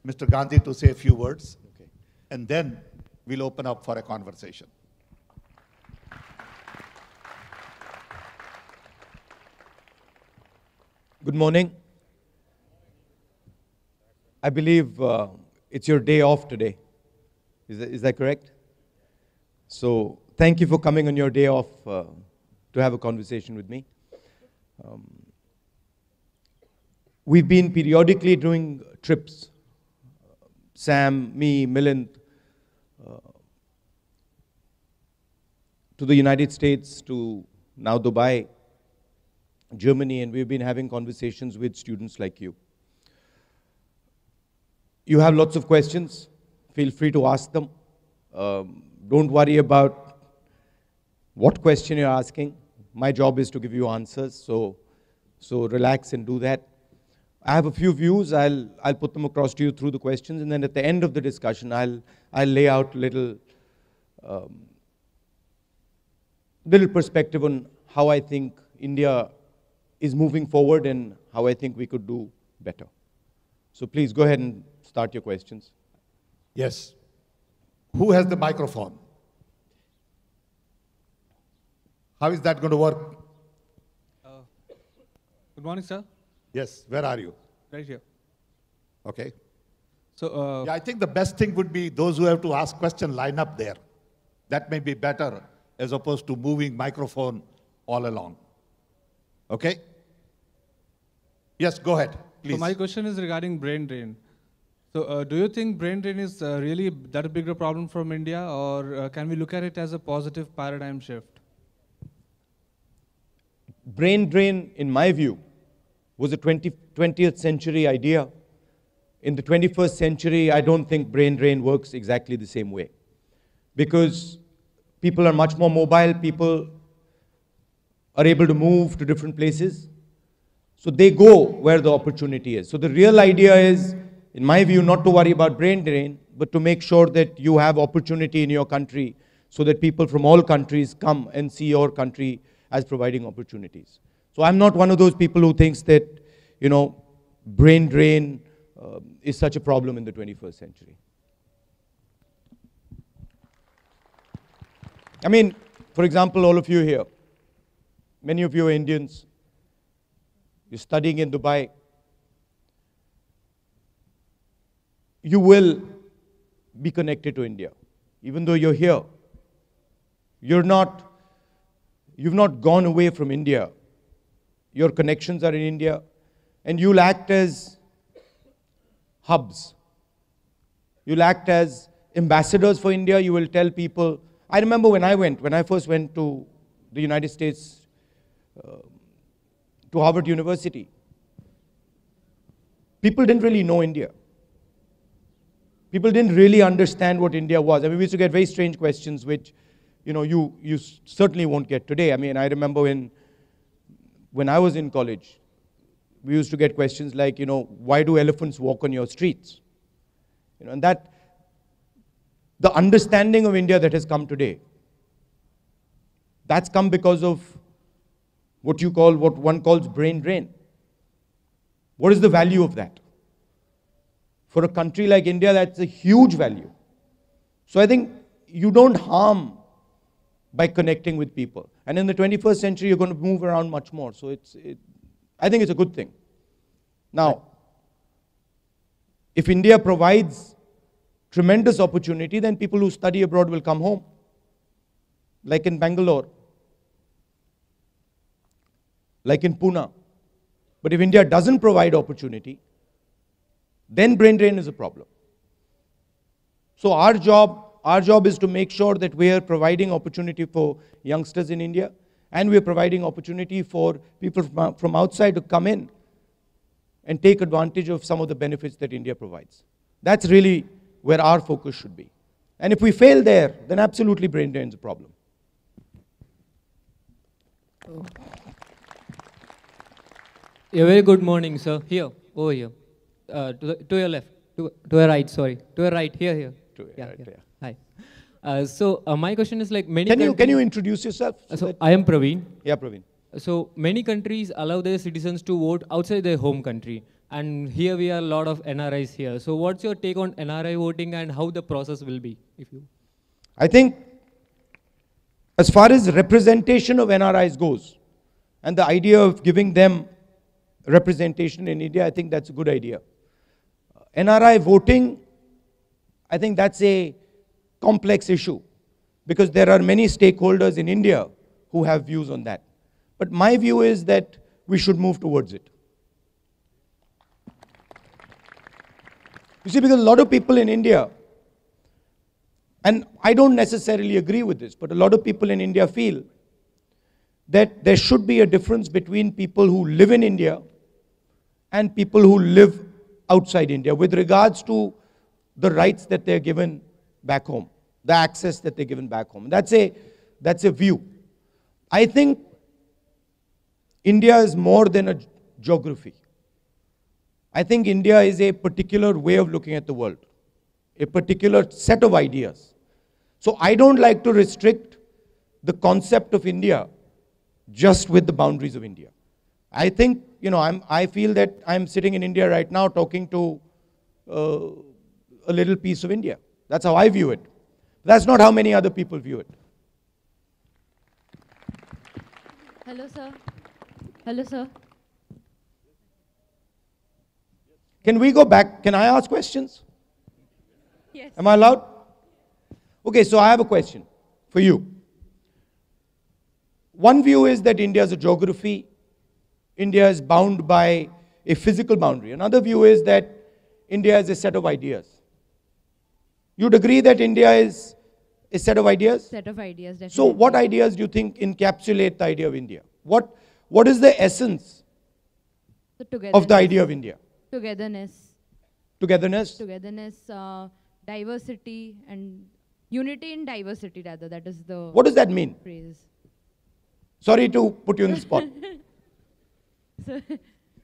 Mr. Gandhi to say a few words, okay, and then we'll open up for a conversation. Good morning. I believe it's your day off today. Is that correct? So thank you for coming on your day off to have a conversation with me. We've been periodically doing trips, Sam, me, Milind, to the United States, to now Dubai, Germany, and we've been having conversations with students like you. You have lots of questions. Feel free to ask them. Don't worry about what question you're asking. My job is to give you answers, so relax and do that. I have a few views. I'll put them across to you through the questions, and then at the end of the discussion, I'll lay out little perspective on how I think India is moving forward and how I think we could do better. So please go ahead and start your questions. Yes. Who has the microphone? How is that going to work? Good morning, sir. Yes, where are you? Right here. Okay. So, yeah, I think the best thing would be those who have to ask questions line up there. That may be better as opposed to moving microphone all along. Okay? Yes, go ahead, please. so my question is regarding brain drain. So, do you think brain drain is really that big a problem from India, or can we look at it as a positive paradigm shift? Brain drain, in my view, was a 20th century idea. In the 21st century, I don't think brain drain works exactly the same way. Because people are much more mobile, people are able to move to different places. So they go where the opportunity is. So the real idea is, in my view, not to worry about brain drain, but to make sure that you have opportunity in your country so that people from all countries come and see your country as providing opportunities. So I'm not one of those people who thinks that, brain drain is such a problem in the 21st century. I mean, for example, all of you here, many of you are Indians, you're studying in Dubai, you will be connected to India. Even though you're here, you've not gone away from India. Your connections are in India, and you'll act as hubs. You'll act as ambassadors for India. You will tell people. I remember when I first went to the United States, to Harvard University, people didn't really know India. People didn't really understand what India was. I mean, we used to get very strange questions, which, you certainly won't get today. I mean, I remember when I was in college, we used to get questions like, why do elephants walk on your streets? And that, the understanding of India that has come today, that's come because of what one calls brain drain. What is the value of that? For a country like India, that's a huge value. So I think you don't harm by connecting with people. And in the 21st century, you're going to move around much more. So I think it's a good thing. Now, if India provides tremendous opportunity, then people who study abroad will come home. Like in Bangalore, like in Pune. But if India doesn't provide opportunity, then brain drain is a problem. So our job is to make sure that we are providing opportunity for youngsters in India, and we are providing opportunity for people from outside to come in and take advantage of some of the benefits that India provides. That's really where our focus should be. And if we fail there, then absolutely brain drain is a problem. A very good morning, sir. Here, over here. To your left, to your right, sorry. To your right, here. Yeah. Hi. So my question is like many Can you introduce yourself? So I am Praveen. Yeah, Praveen. So many countries allow their citizens to vote outside their home country. And here we are a lot of NRIs here. So what's your take on NRI voting and how the process will be? If you I think as far as representation of NRIs goes, and the idea of giving them representation in India, I think that's a good idea. NRI voting, I think that's a complex issue because there are many stakeholders in India who have views on that. But my view is that we should move towards it. You see, because a lot of people in India, and I don't necessarily agree with this, but a lot of people in India feel that there should be a difference between people who live in India and people who live outside India with regards to the rights that they're given back home, the access that they're given back home. That's a view. I think India is more than a geography. I think India is a particular way of looking at the world, a particular set of ideas. So I don't like to restrict the concept of India just with the boundaries of India. I think, I feel that I'm sitting in India right now talking to a little piece of India. That's how I view it. That's not how many other people view it. Hello, sir. Hello, sir. Can we go back? Can I ask questions? Yes. Am I allowed? Okay, so I have a question for you. One view is that India is a geography. India is bound by a physical boundary. Another view is that India is a set of ideas. You'd agree that India is a set of ideas? Set of ideas, definitely. So what ideas do you think encapsulate the idea of India? What is the essence of the idea of India? Togetherness. Togetherness? Togetherness, diversity, and unity in diversity, rather. That is the What does that mean? phrase. Sorry to put you on the spot.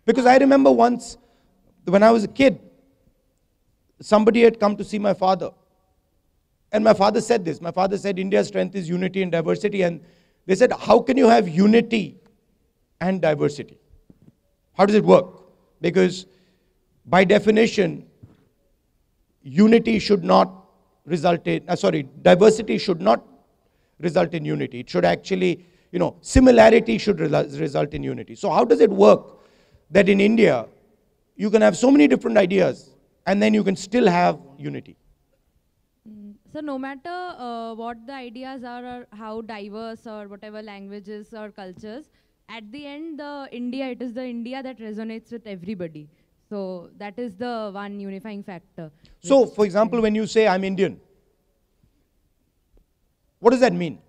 Because I remember once, when I was a kid, somebody had come to see my father. And my father said this. My father said, India's strength is unity and diversity. And they said, how can you have unity and diversity? How does it work? Because by definition, unity should not result in, diversity should not result in unity. It should actually, similarity should result in unity. So how does it work that in India, you can have so many different ideas and then you can still have unity? So no matter what the ideas are or how diverse or whatever languages or cultures, at the end, it is the India that resonates with everybody. So that is the one unifying factor. So, for example, when you say, I'm Indian, what does that mean?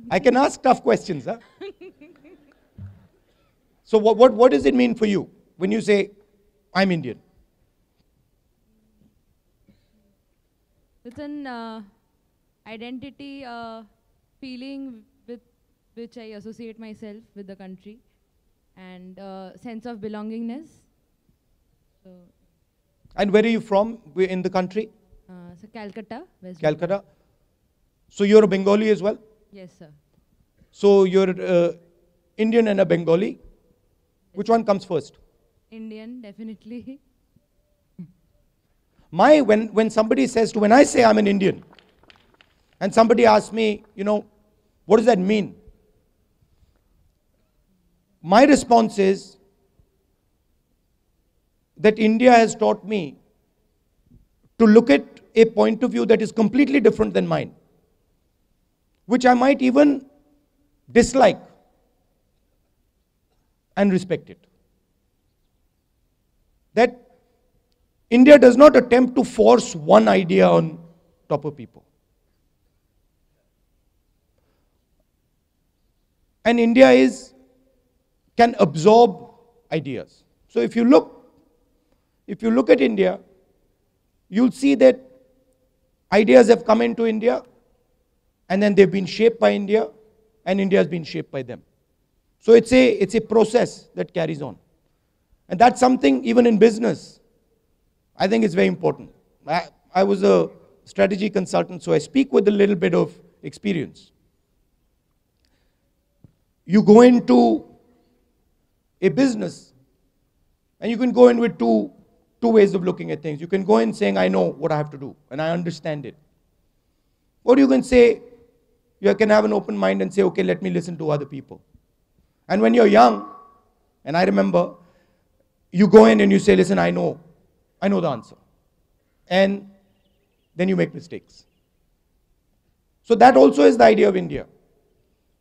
I can ask tough questions, huh? So what does it mean for you when you say, I'm Indian? It's an identity feeling with which I associate myself with the country, and sense of belongingness. So, And where are you from in the country? so Calcutta, West Bengal. Calcutta. So you're a Bengali as well? Yes, sir. So you're Indian and a Bengali. Which one comes first? Indian, definitely. When somebody says when I say I'm an Indian, and somebody asks me, what does that mean? My response is that India has taught me to look at a point of view that is completely different than mine, which I might even dislike and respect it. That India does not attempt to force one idea on top of people. And India can absorb ideas. So if you look at India, you'll see that ideas have come into India, and then they've been shaped by India, and India has been shaped by them. So it's a process that carries on. And that's something, even in business, I think it's very important. I was a strategy consultant, so I speak with a little bit of experience. you go into a business, and you can go in with two ways of looking at things. You can go in saying, I know what I have to do, and I understand it. Or you can say, you can have an open mind and say, okay, let me listen to other people. And when you're young, and I remember, you go in and you say, listen, I know the answer. And then you make mistakes. So that also is the idea of India.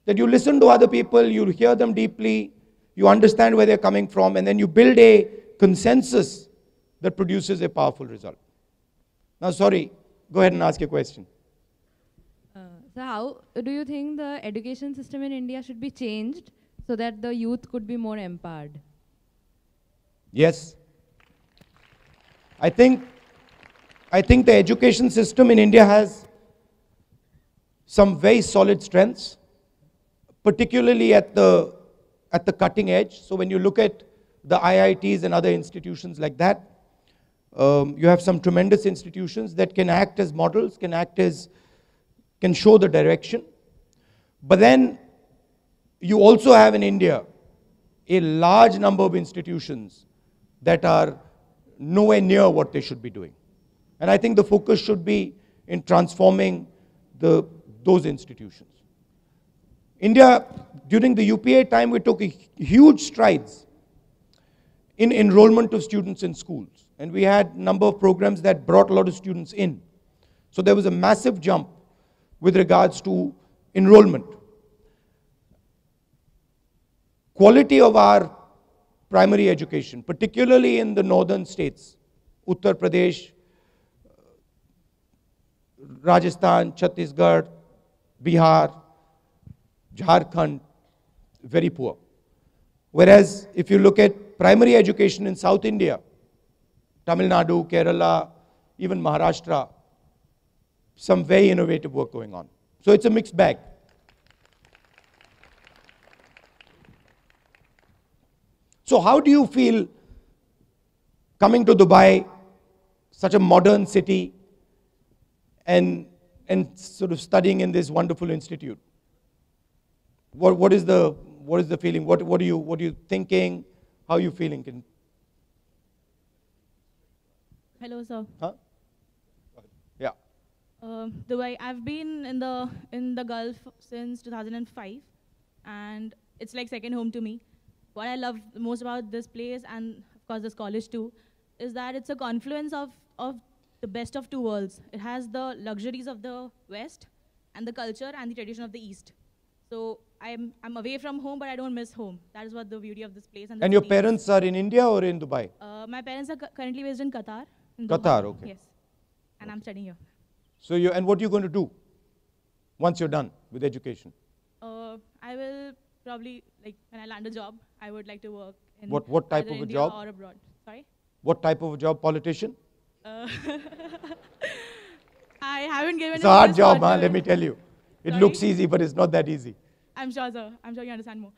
That you listen to other people, you hear them deeply, you understand where they're coming from, and then you build a consensus that produces a powerful result. Now, sorry, go ahead and ask your question. So how do you think the education system in India should be changed so that the youth could be more empowered? Yes. I think the education system in India has some very solid strengths, particularly at the cutting edge. So when you look at the IITs and other institutions like that, you have some tremendous institutions that can act as models, can show the direction. But then you also have in India a large number of institutions that are nowhere near what they should be doing. And I think the focus should be in transforming those institutions. India, during the UPA time, we took huge strides in enrollment of students in schools. And we had a number of programs that brought a lot of students in. So there was a massive jump with regards to enrollment. Quality of our primary education, particularly in the northern states, Uttar Pradesh, Rajasthan, Chhattisgarh, Bihar, Jharkhand, very poor. Whereas if you look at primary education in South India, Tamil Nadu, Kerala, even Maharashtra, some very innovative work going on. So it's a mixed bag. So how do you feel coming to Dubai, such a modern city, and sort of studying in this wonderful institute? What is the feeling? What are you thinking? How are you feeling? Hello, sir. Huh? Yeah. Dubai. I've been in the Gulf since 2005, and it's like second home to me. What I love most about this place, and of course this college too, is that it's a confluence of the best of two worlds. It has the luxuries of the West and the culture and the tradition of the East. So I'm away from home, but I don't miss home. That is what the beauty of this place. And your parents are in India or in Dubai? My parents are currently based in Qatar. In Qatar, Doha. okay. Yes, and I'm studying here. So and what are you going to do once you're done with education? I will probably, like, when I land a job, I would like to work in what type either of a India job? or abroad. Sorry? What type of a job? Politician? I haven't given It's a hard job, thought to let me tell you. It Sorry? looks easy, but it's not that easy. I'm sure, sir. I'm sure you understand more.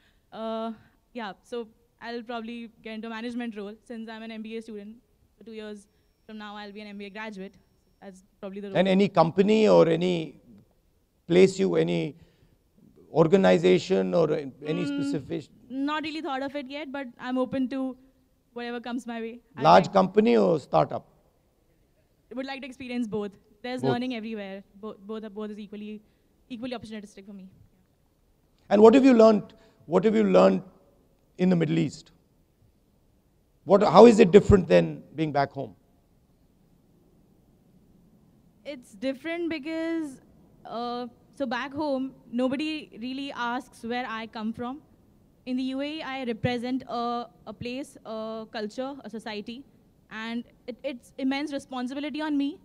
Yeah, so I'll probably get into a management role since I'm an MBA student. For 2 years from now, I'll be an MBA graduate. That's probably the role. And any company or any any organization or any specific? Not really thought of it yet, but I'm open to whatever comes my way. Large company or startup? I would like to experience both. There's Both. learning everywhere. Both is equally opportunistic for me. And what have you learned? What have you learned in the Middle East? How is it different than being back home? It's different because, so back home, nobody really asks where I come from. In the UAE, I represent a place, a culture, a society, and it's immense responsibility on me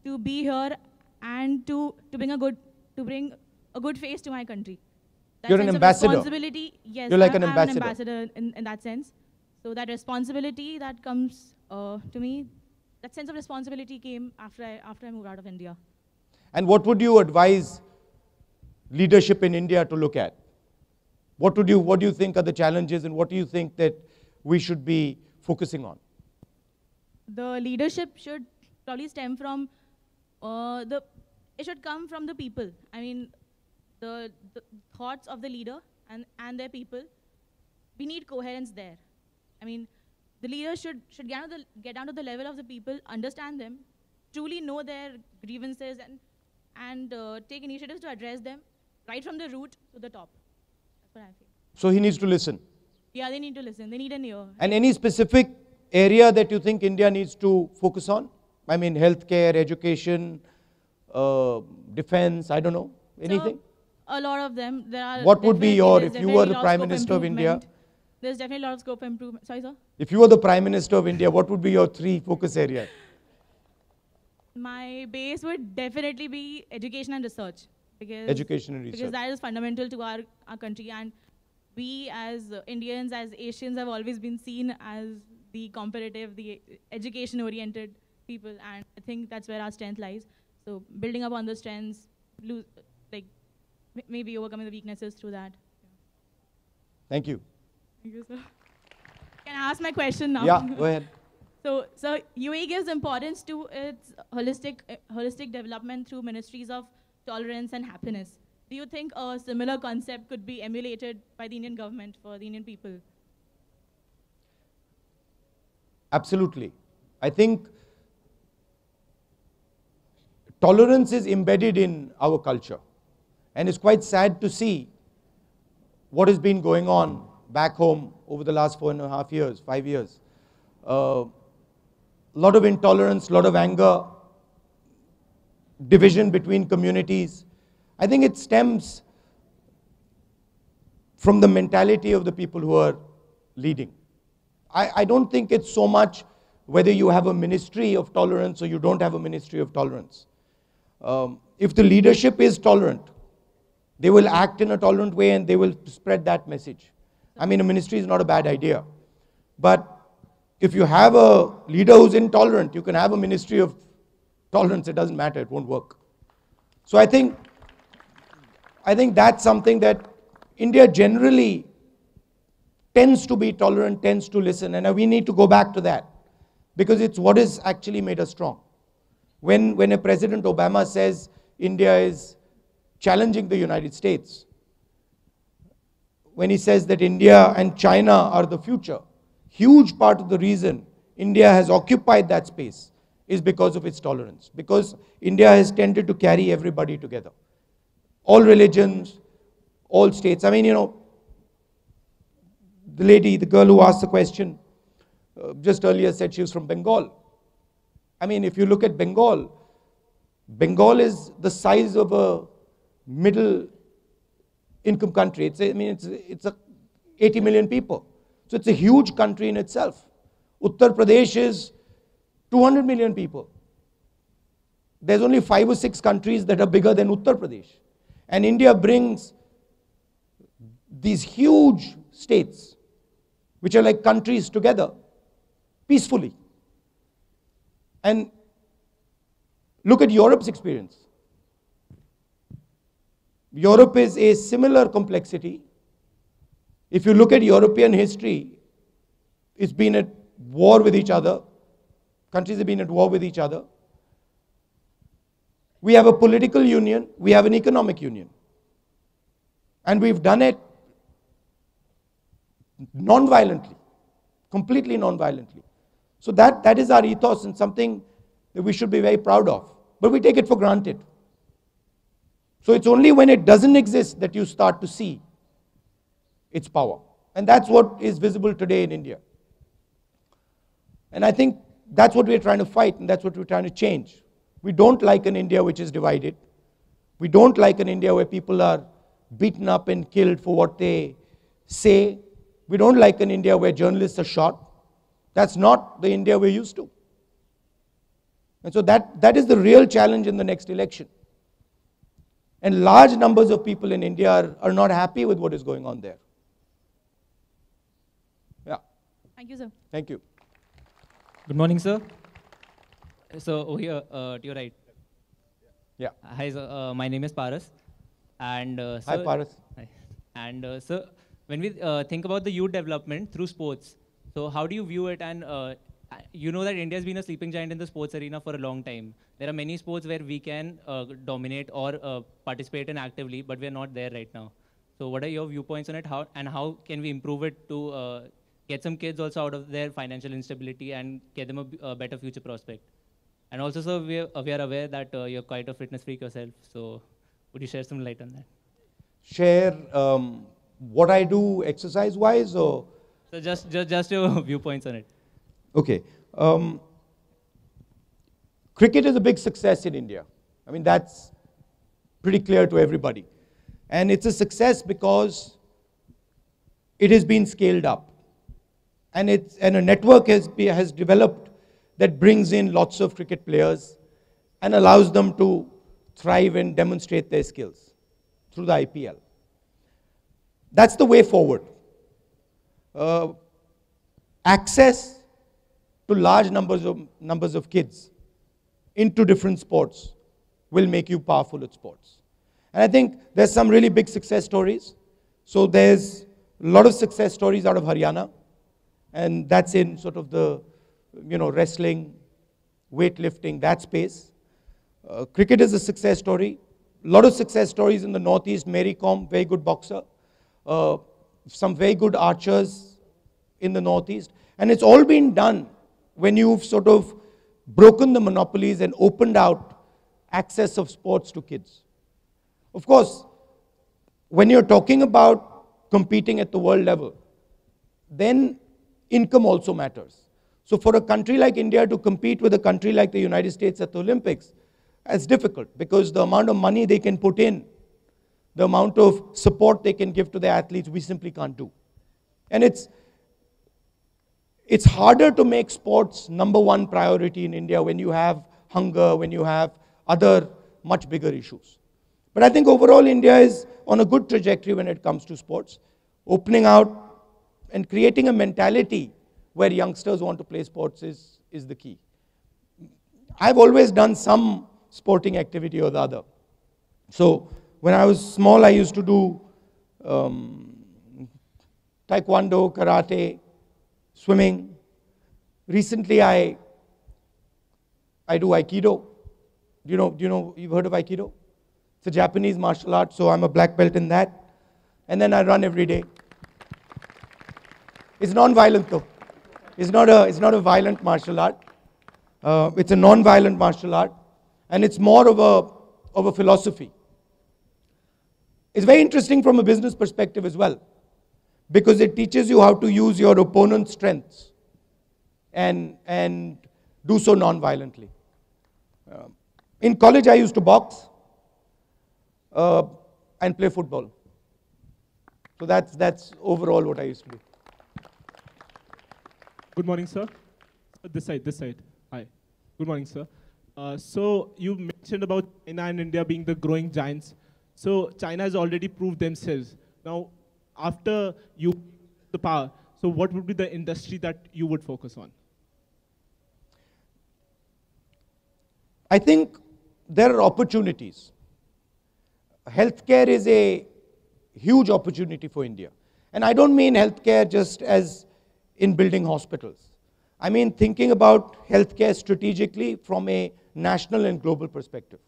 to be here and to bring a good face to my country. That You're an sense of ambassador. Responsibility, yes. You're like an I'm ambassador. an ambassador in that sense. So that responsibility that comes to me, that sense of responsibility came after I moved out of India. And what would you advise leadership in India to look at? What do you think are the challenges, and what do you think that we should be focusing on? The leadership should probably stem from it should come from the people. I mean, the thoughts of the leader and their people, we need coherence there. I mean, the leaders should get down to the level of the people, understand them, truly know their grievances, and take initiatives to address them right from the root to the top. That's what I feel. So he needs to listen. Yeah, they need to listen. They need an ear. And any specific area that you think India needs to focus on? I mean, healthcare, education, defense, I don't know, anything? So, a lot of them. There are. What would be your, if you were the definitely Prime lot of Minister scope of India, improvement. There's definitely a lot of scope for improvement. Sorry, sir? if you were the Prime Minister of India, what would be your 3 focus areas? My base would definitely be education and research. Because Education and research. Because that is fundamental to our country. And we as Indians, as Asians, have always been seen as the competitive, the education-oriented people. And I think that's where our strength lies. So building up on the strengths, maybe overcoming the weaknesses through that. Thank you. Thank you, sir. Can I ask my question now? Yeah, go ahead. So UAE gives importance to its holistic development through ministries of tolerance and happiness. Do you think a similar concept could be emulated by the Indian government for the Indian people? Absolutely. I think tolerance is embedded in our culture. And it's quite sad to see what has been going on back home over the last 4.5 years, 5 years. A lot of intolerance, a lot of anger, division between communities. I think it stems from the mentality of the people who are leading. I don't think it's so much whether you have a ministry of tolerance or you don't have a ministry of tolerance. If the leadership is tolerant, they will act in a tolerant way and they will spread that message. I mean, a ministry is not a bad idea. But if you have a leader who's intolerant, you can have a ministry of tolerance. It doesn't matter. It won't work. So I think that's something that India generally tends to be tolerant, tends to listen. And we need to go back to that because it's what has actually made us strong. When a President Obama says India is challenging the United States, when he says that India and China are the future, huge part of the reason India has occupied that space is because of its tolerance. Because India has tended to carry everybody together. All religions, all states. I mean, you know, the girl who asked the question just earlier said she was from Bengal. I mean, if you look at Bengal, Bengal is the size of a middle income country. It's 80 million people. So it's a huge country in itself. Uttar Pradesh is 200 million people. There's only 5 or 6 countries that are bigger than Uttar Pradesh. And India brings these huge states, which are like countries together, peacefully. And look at Europe's experience. Europe is a similar complexity. If you look at European history, it's been at war with each other. Countries have been at war with each other. We have a political union, we have an economic union. And we've done it non-violently, completely non-violently. So that is our ethos and something that we should be very proud of. But we take it for granted. So it's only when it doesn't exist that you start to see its power. And that's what is visible today in India. And I think that's what we're trying to fight and that's what we're trying to change. We don't like an India which is divided. We don't like an India where people are beaten up and killed for what they say. We don't like an India where journalists are shot. That's not the India we're used to. And so that is the real challenge in the next election. And large numbers of people in India are not happy with what is going on there. Yeah. Thank you, sir. Thank you. Good morning, sir. So over here, to your right. Yeah. Hi, sir. My name is Paras. And Hi, sir, Paras. Hi. And sir, when we think about the youth development through sports, so how do you view it? And you know that India has been a sleeping giant in the sports arena for a long time. There are many sports where we can dominate or participate in actively, but we are not there right now. So what are your viewpoints on it? How can we improve it to get some kids also out of their financial instability and get them a better future prospect? And also, sir, we are aware that you're quite a fitness freak yourself. So would you share some light on that? Share what I do exercise-wise, or? So just your viewpoints on it. Okay. Cricket is a big success in India. I mean, that's pretty clear to everybody. And it's a success because it has been scaled up. And a network has developed that brings in lots of cricket players and allows them to thrive and demonstrate their skills through the IPL. That's the way forward. Access to large numbers of kids into different sports will make you powerful at sports. And I think there's some really big success stories. So there's a lot of success stories out of Haryana, and that's in sort of the, wrestling, weightlifting, that space. Cricket is a success story. A lot of success stories in the Northeast. Mary Kom, very good boxer. Some very good archers in the Northeast. And it's all been done when you've sort of broken the monopolies and opened out access of sports to kids. Of course, when you're talking about competing at the world level, then income also matters. So for a country like India to compete with a country like the United States at the Olympics, it's difficult because the amount of money they can put in, the amount of support they can give to their athletes, we simply can't do. And it's harder to make sports #1 priority in India when you have hunger, when you have other much bigger issues. But I think overall India is on a good trajectory when it comes to sports, opening out and creating a mentality where youngsters want to play sports is the key. I've always done some sporting activity or the other. So when I was small, I used to do taekwondo, karate, swimming. Recently, I do aikido. You've heard of aikido? It's a Japanese martial art, so I'm a black belt in that. And then I run every day. It's non-violent though. It's not a violent martial art. It's a non-violent martial art, and it's more of a philosophy. It's very interesting from a business perspective as well, because it teaches you how to use your opponent's strengths and do so non-violently. In college, I used to box and play football. So that's overall what I used to do. Good morning, sir. This side. Hi. Good morning, sir. So you mentioned about China and India being the growing giants. So China has already proved themselves. Now, after you the power, so what would be the industry that you would focus on? I think there are opportunities. Healthcare is a huge opportunity for India. And I don't mean healthcare just as in building hospitals. I mean thinking about healthcare strategically from a national and global perspective.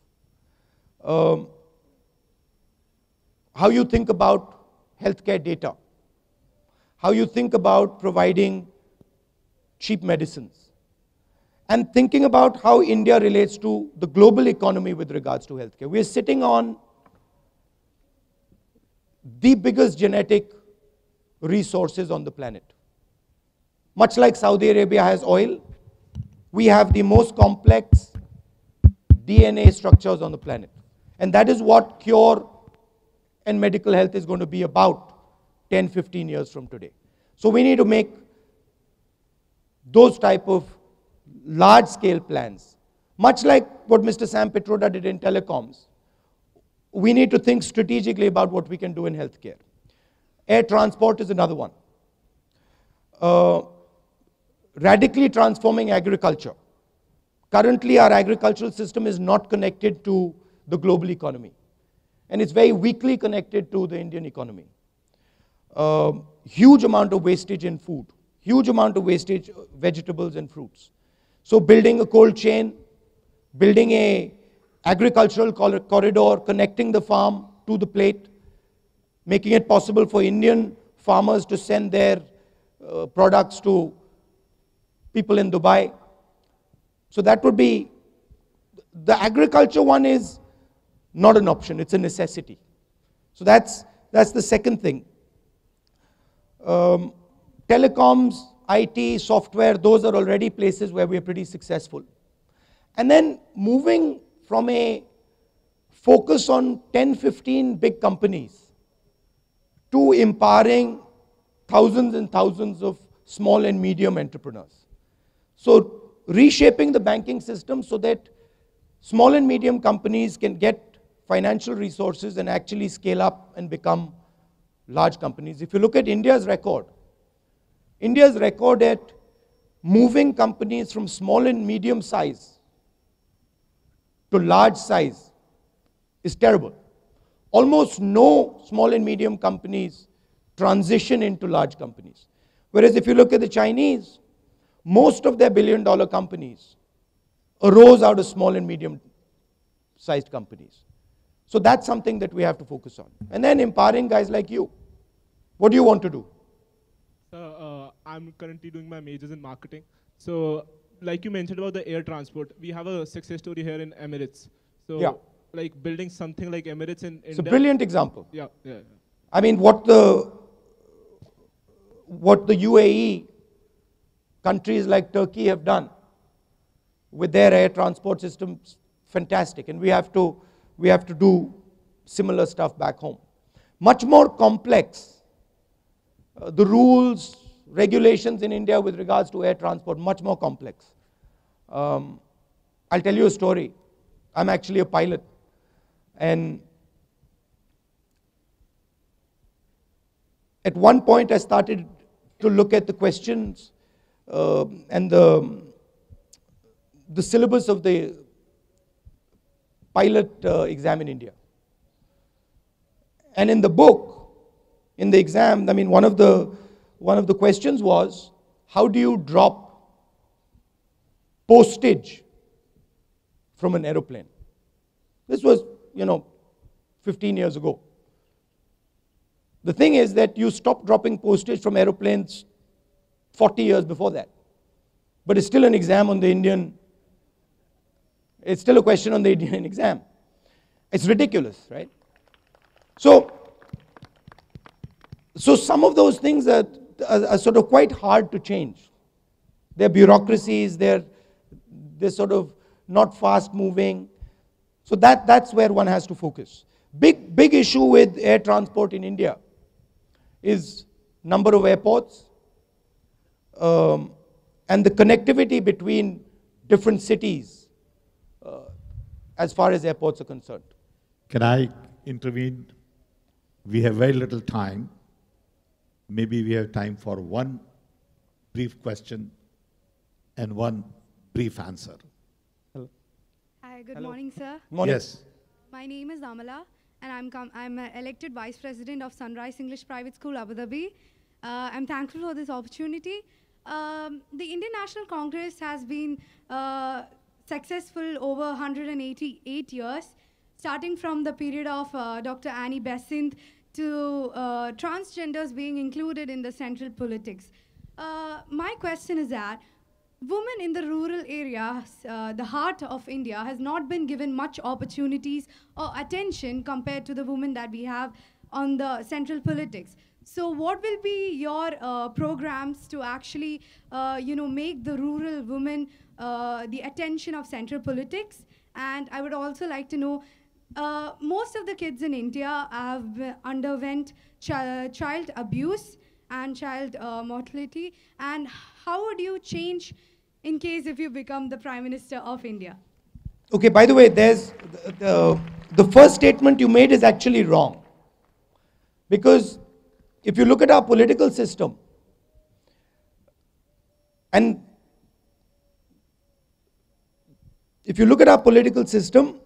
How you think about healthcare data. How you think about providing cheap medicines. And thinking about how India relates to the global economy with regards to healthcare. We are sitting on the biggest genetic resources on the planet. Much like Saudi Arabia has oil, we have the most complex DNA structures on the planet. And that is what cure and medical health is going to be about 10, 15 years from today. So we need to make those type of large-scale plans. Much like what Mr. Sam Pitroda did in telecoms, we need to think strategically about what we can do in healthcare. Air transport is another one. Radically transforming agriculture. Currently, our agricultural system is not connected to the global economy. And it's very weakly connected to the Indian economy. Huge amount of wastage in food. Huge amount of wastage, vegetables and fruits. So building a cold chain, building a agricultural corridor, connecting the farm to the plate, making it possible for Indian farmers to send their products to people in Dubai. So that would be, the agriculture one is not an option, it's a necessity. So that's the second thing. Telecoms, IT, software, those are already places where we are pretty successful. And then moving from a focus on 10, 15 big companies to empowering thousands and thousands of small and medium entrepreneurs. So reshaping the banking system so that small and medium companies can get financial resources and actually scale up and become large companies. If you look at India's record at moving companies from small and medium size to large size is terrible. Almost no small and medium companies transition into large companies. Whereas if you look at the Chinese, most of their billion-dollar companies arose out of small and medium-sized companies. So that's something that we have to focus on. And then empowering guys like you. What do you want to do? I'm currently doing my majors in marketing. So like you mentioned about the air transport, we have a success story here in Emirates. So yeah. Like building something like Emirates in India. It's a brilliant example. Yeah, yeah, yeah. I mean, what the UAE, countries like Turkey have done with their air transport systems, fantastic. And we have to do similar stuff back home. Much more complex. The rules, regulations in India with regards to air transport, much more complex. I'll tell you a story. I'm actually a pilot. And at one point I started to look at the questions and the syllabus of the pilot exam in India. And in the book, in the exam, I mean, one of the questions was, how do you drop postage from an aeroplane? This was, 15 years ago. The thing is that you stopped dropping postage from aeroplanes 40 years before that. But it's still an exam on the Indian, it's still a question on the Indian exam. It's ridiculous, right? So some of those things are sort of quite hard to change. They're bureaucracies, they're sort of not fast moving. So that's where one has to focus. Big issue with air transport in India is number of airports and the connectivity between different cities as far as airports are concerned. Can I intervene? We have very little time. Maybe we have time for one brief question and one brief answer. Hello. Hi, good morning, sir. Morning. Yes. My name is Amala, and I'm elected Vice President of Sunrise English Private School, Abu Dhabi. I'm thankful for this opportunity. The Indian National Congress has been successful over 188 years, starting from the period of Dr. Annie Besant to transgenders being included in the central politics. My question is that women in the rural areas, the heart of India, has not been given much opportunities or attention compared to the women that we have on the central politics. So what will be your programs to actually make the rural women the attention of central politics? And I would also like to know, most of the kids in India have underwent child abuse and child mortality, and how would you change in case if you become the Prime Minister of India? Okay, by the way, there's the first statement you made is actually wrong. Because if you look at our political system, and if you look at our political system,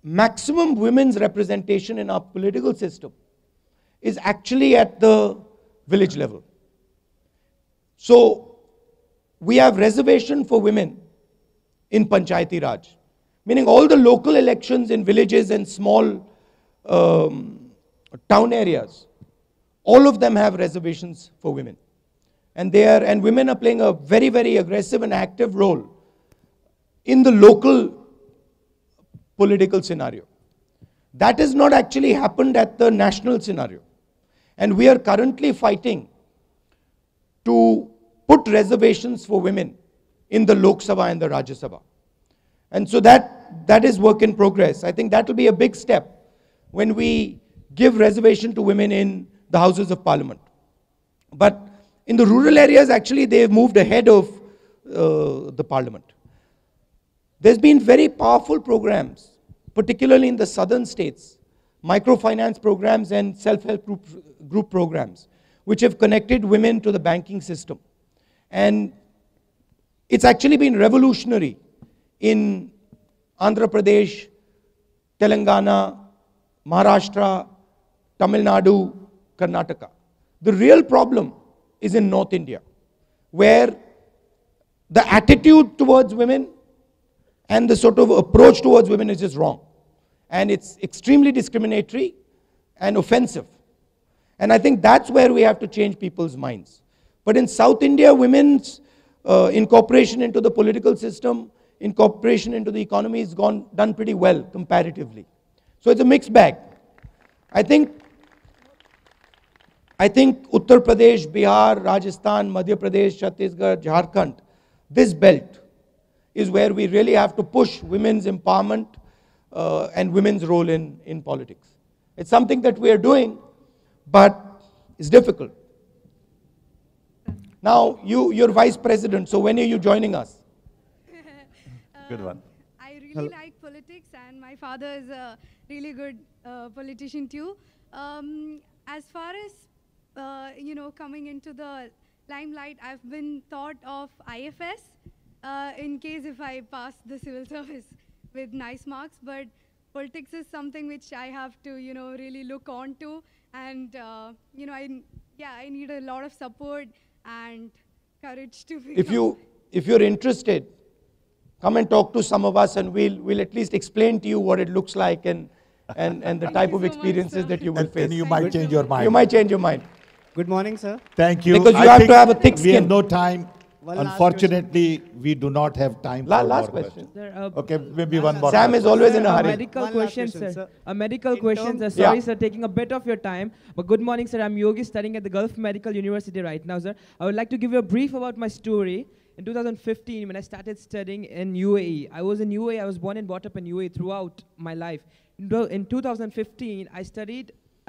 maximum women's representation in our political system is actually at the village level. So we have reservation for women in Panchayati Raj, meaning all the local elections in villages and small town areas, all of them have reservations for women. And women are playing a very, very aggressive and active role in the local political scenario. That has not actually happened at the national scenario. And we are currently fighting to put reservations for women in the Lok Sabha and the Rajya Sabha. And so that is work in progress. I think that will be a big step when we give reservation to women in the Houses of Parliament. But in the rural areas, actually, they've moved ahead of the Parliament. There's been very powerful programs, particularly in the southern states, microfinance programs and self-help group programs, which have connected women to the banking system. And it's actually been revolutionary in Andhra Pradesh, Telangana, Maharashtra, Tamil Nadu, Karnataka. The real problem is in North India, where the attitude towards women and the sort of approach towards women is just wrong. And it's extremely discriminatory and offensive. And I think that's where we have to change people's minds. But in South India, women's incorporation into the political system, incorporation into the economy has done pretty well comparatively. So it's a mixed bag. I think Uttar Pradesh, Bihar, Rajasthan, Madhya Pradesh, Chhattisgarh, Jharkhand, this belt is where we really have to push women's empowerment and women's role in politics. It's something that we are doing, but it's difficult. Now, you're vice president, so when are you joining us? Good one. I really like politics, and my father is a really good politician too. As far as coming into the limelight, I've been thought of IFS in case if I pass the civil service with nice marks, but politics is something which I have to, really look on to, and I need a lot of support and courage to become. If you're interested, come and talk to some of us, and we'll at least explain to you what it looks like and the type of experiences that you will face. And you might change your mind. You might change your mind. Good morning, sir. Thank you. Because you have to have a thick We have skin. no time. One last Unfortunately, we do not have time for Last more question. questions. Okay, maybe one more. Sam is question. always in a A hurry. medical One last question, question, sir. sir. A medical In question, sir. terms- Sorry, Yeah. sir, taking a bit of your time. But good morning, sir. I'm Yogi, studying at the Gulf Medical University right now, sir. I would like to give you a brief about my story. In 2015, when I started studying in UAE, I was in UAE. I was born and brought up in UAE throughout my life. In 2015,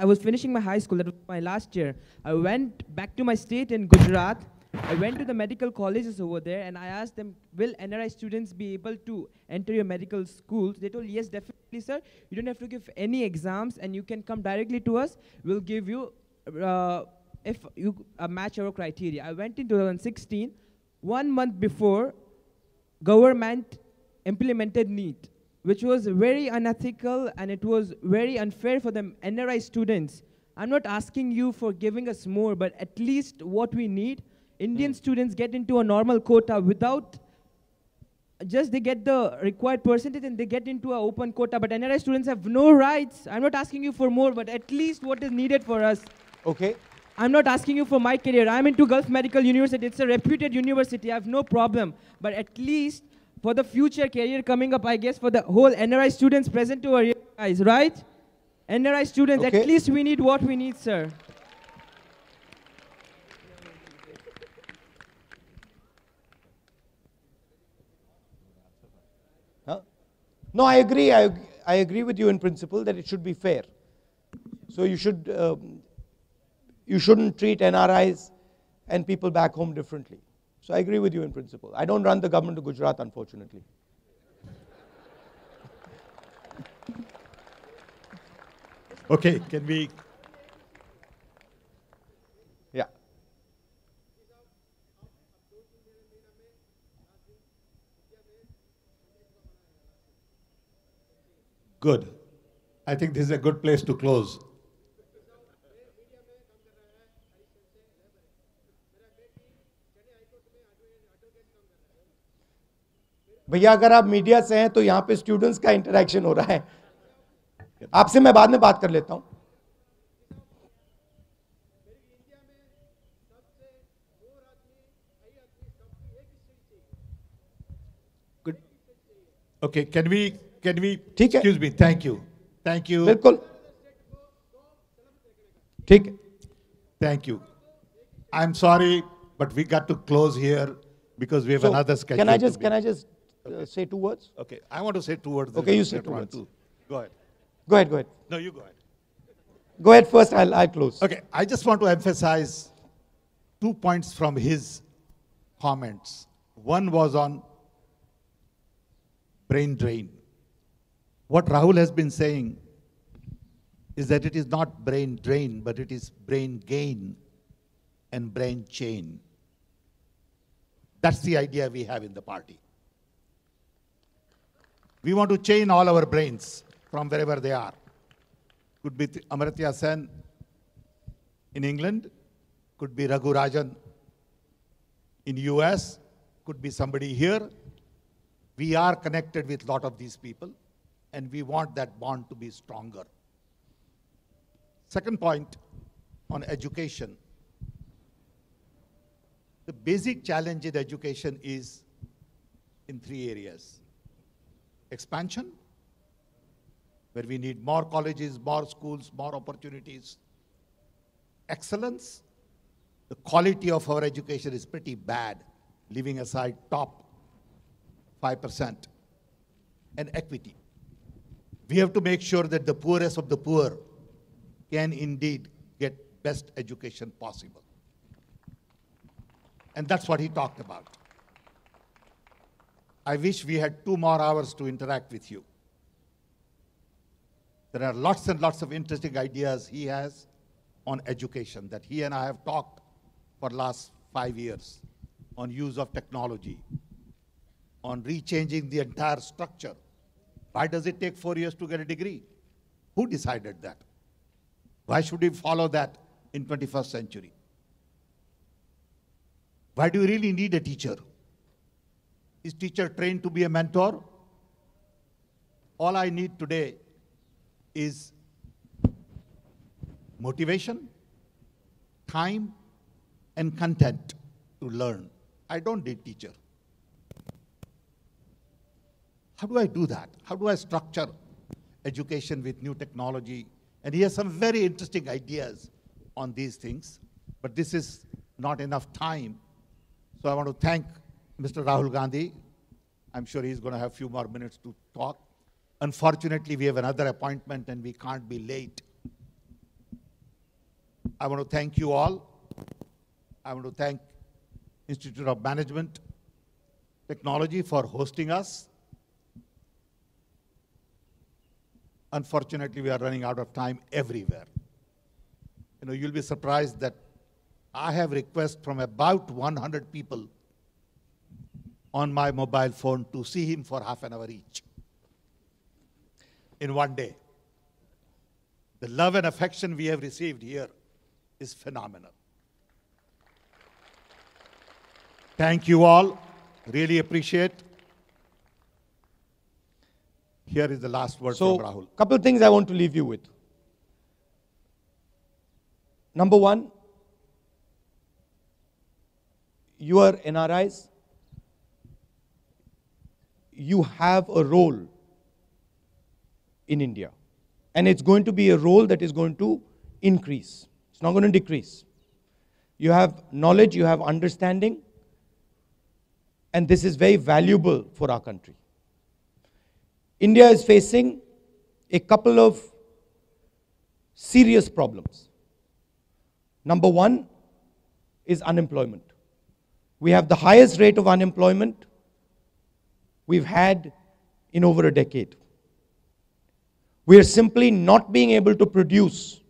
I was finishing my high school. That was my last year. I went back to my state in Gujarat. I went to the medical colleges over there, and I asked them, will NRI students be able to enter your medical schools? They told, yes, definitely, sir. You don't have to give any exams, and you can come directly to us. We'll give you, if you match our criteria. I went in 2016. 1 month before, government implemented NEET, which was very unethical, and it was very unfair for the NRI students. I'm not asking you for giving us more, but at least what we need, Indian students get into a normal quota without, just they get the required percentage and they get into an open quota, but NRI students have no rights. I'm not asking you for more, but at least what is needed for us. Okay. I'm not asking you for my career. I'm into Gulf Medical University. It's a reputed university. I have no problem. But at least for the future career coming up, I guess, for the whole NRI students present over here, guys, right? NRI students, Okay. at least we need what we need, sir. Huh? No, I agree. I agree with you in principle that it should be fair. So you shouldn't treat NRIs and people back home differently. So I agree with you in principle. I don't run the government of Gujarat, unfortunately. Okay, can we? Yeah. Good. I think this is a good place to close. भैया अगर आप media से हैं तो यहाँ पे students का interaction हो रहा है आपसे मैं बाद में बात कर लेता हूँ Okay, can we, ठीक है। excuse me, thank you. Thank you. बिल्कुल ठीक है। Thank you. I'm sorry, but we got to close here because we have So, another schedule. can I to just be- say 2 words? Okay, I want to say 2 words. Okay, you say 2 Later on words. too. Go ahead. Go ahead, go ahead. No, you go ahead. Go ahead first, I'll close. Okay, I just want to emphasize 2 points from his comments. One was on brain drain. What Rahul has been saying is that it is not brain drain, but it is brain gain and brain chain. That's the idea we have in the party. We want to chain all our brains from wherever they are. Could be Amartya Sen in England, could be Raghu Rajan in US, could be somebody here. We are connected with a lot of these people, and we want that bond to be stronger. Second point on education. The basic challenge in education is in 3 areas. Expansion, where we need more colleges, more schools, more opportunities. Excellence, the quality of our education is pretty bad, leaving aside top 5%. And equity. We have to make sure that the poorest of the poor can indeed get best education possible. And that's what he talked about. I wish we had 2 more hours to interact with you. There are lots and lots of interesting ideas he has on education that he and I have talked for the last 5 years on use of technology, on rechanging the entire structure. Why does it take 4 years to get a degree? Who decided that? Why should we follow that in 21st century? Why do you really need a teacher? Is teacher trained to be a mentor? All I need today is motivation, time, and content to learn. I don't need teacher. How do I do that? How do I structure education with new technology? And he has some very interesting ideas on these things, but this is not enough time. So I want to thank Mr. Rahul Gandhi. I'm sure he's going to have a few more minutes to talk. Unfortunately, we have another appointment and we can't be late. I want to thank you all. I want to thank Institute of Management Technology for hosting us. Unfortunately, we are running out of time everywhere. You know, you'll be surprised that I have requests from about 100 people on my mobile phone to see him for half an hour each in one day. The love and affection we have received here is phenomenal. Thank you all. Really appreciate. Here is the last word from Rahul. So, couple of things I want to leave you with. Number one, you are NRIs. You have a role in India. And it's going to be a role that is going to increase. It's not going to decrease. You have knowledge, you have understanding, and this is very valuable for our country. India is facing a couple of serious problems. Number one is unemployment. We have the highest rate of unemployment we've had in over a decade. We are simply not being able to produce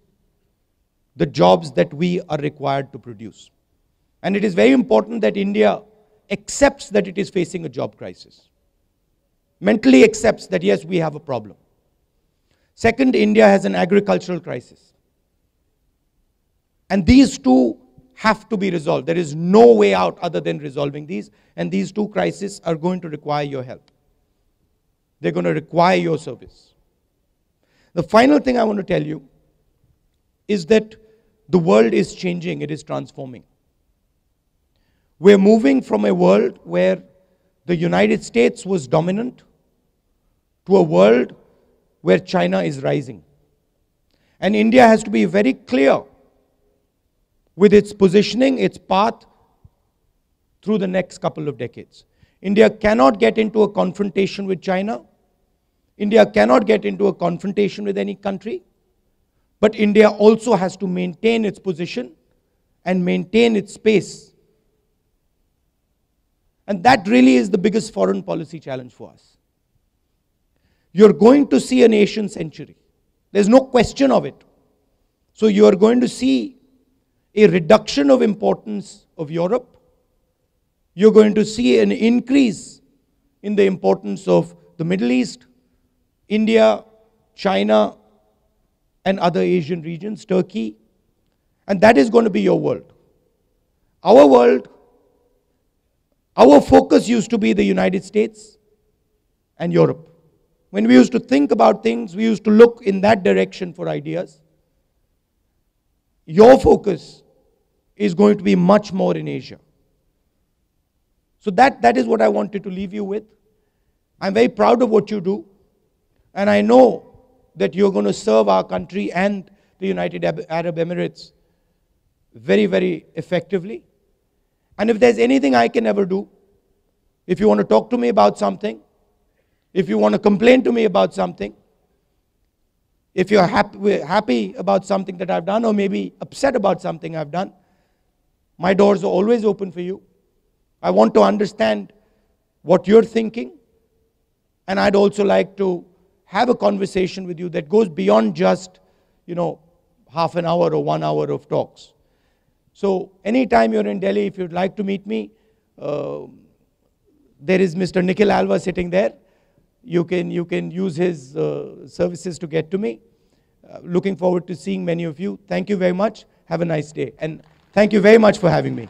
the jobs that we are required to produce. And it is very important that India accepts that it is facing a job crisis. Mentally accepts that yes, we have a problem. Second, India has an agricultural crisis. And these two have to be resolved. There is no way out other than resolving these, and these two crises are going to require your help. They're going to require your service. The final thing I want to tell you is that the world is changing, it is transforming. We're moving from a world where the United States was dominant to a world where China is rising. And India has to be very clear with its positioning, its path through the next couple of decades. India cannot get into a confrontation with China. India cannot get into a confrontation with any country. But India also has to maintain its position and maintain its space. And that really is the biggest foreign policy challenge for us. You're going to see an Asian century. There's no question of it. So you are going to see a reduction of importance of Europe. You're going to see an increase in the importance of the Middle East, India, China, and other Asian regions, Turkey. And that is going to be your world. Our world, our focus used to be the United States and Europe. When we used to think about things, we used to look in that direction for ideas. Your focus is going to be much more in Asia. So that is what I wanted to leave you with. I'm very proud of what you do. And I know that you're going to serve our country and the United Arab Emirates very, very effectively. And if there's anything I can ever do, if you want to talk to me about something, if you want to complain to me about something, if you're happy about something that I've done or maybe upset about something I've done, my doors are always open for you. I want to understand what you're thinking, and I'd also like to have a conversation with you that goes beyond just, half an hour or 1 hour of talks. So anytime you're in Delhi, if you'd like to meet me, there is Mr. Nikhil Alva sitting there. You can use his services to get to me. Looking forward to seeing many of you. Thank you very much. Have a nice day. And thank you very much for having me.